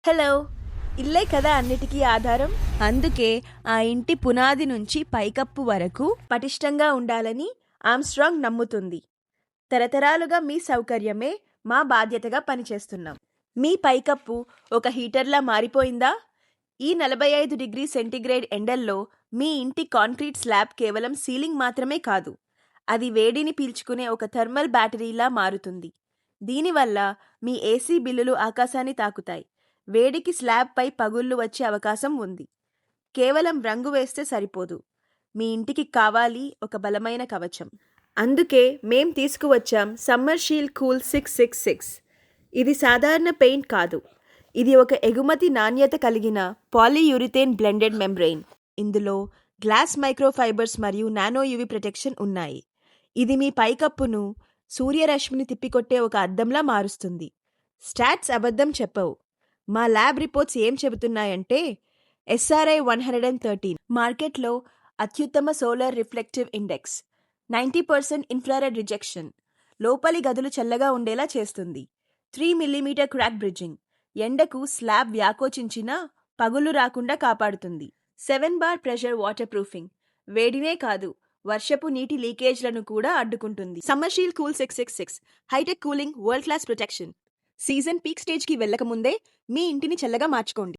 Hello! ఇల్లే కదా అన్నిటికీ ఆధారం. అందుకే ఆ ఇంటి పునాది నుంచి పైకప్పు వరకు పటిష్టంగా ఉండాలని ఆర్మ్‌స్ట్రాంగ్ నమ్ముతుంది. తరతరాలుగా మీ సౌకర్యమే మా బాధ్యతగా పనిచేస్తున్నాం. మీ పైకప్పు ఒక హీటర్‌లా మారిపోయిందా? ఈ 45°C ఎండల్లో మీ ఇంటి కాంక్రీట్ స్లాబ్ కేవలం సీలింగ్ మాత్రమే కాదు, అది వేడిని పీల్చుకునే ఒక థర్మల్ బ్యాటరీలా మారుతుంది. దీనివల్ల మీ ఏసీ బిల్లులు ఆకాశాన్ని తాకుతాయి. వేడికి స్లాబ్‌పై పగుళ్లు వచ్చే అవకాశం ఉంది. కేవలం రంగు వేస్తే సరిపోదు. మీ ఇంటికి కావాలి ఒక బలమైన కవచం. అందుకే మేం తీసుకువచ్చాం సమ్మర్ షీల్డ్ కూల్ 666. ఇది సాధారణ పెయింట్ కాదు. ఇది ఒక ఎగుమతి నాణ్యత కలిగిన పాలీయూరిథేన్ బ్లెండెడ్ మెంబ్రెయిన్. ఇందులో గ్లాస్ మైక్రోఫైబర్స్ మరియు నానో యూవీ ప్రొటెక్షన్ ఉన్నాయి. ఇది మీ పైకప్పును సూర్యరశ్మిని తిప్పికొట్టే ఒక అద్దంలా మారుస్తుంది. స్టాట్స్ అబద్ధం చెప్పవు. మా ల్యాబ్ రిపోర్ట్స్ ఏం చెబుతున్నాయంటే SRI 113 మార్కెట్లో అత్యుత్తమ solar reflective index, 90% infrared rejection, లోపలి గదులు చల్లగా ఉండేలా చేస్తుంది, 3mm క్రాక్ బ్రిడ్జింగ్, ఎండకు స్లాబ్ వ్యాకోచించినా పగులు రాకుండా కాపాడుతుంది, 7 బార్ ప్రెషర్ వాటర్ ప్రూఫింగ్, వేడినే కాదు వర్షపు నీటి లీకేజ్లను కూడా అడ్డుకుంటుంది. Summer shield cool 666 hitech cooling, world class protection. Season peak స్టేజ్కి వెళ్ళకముందే మీ ఇంటిని చల్లగా మార్చుకోండి.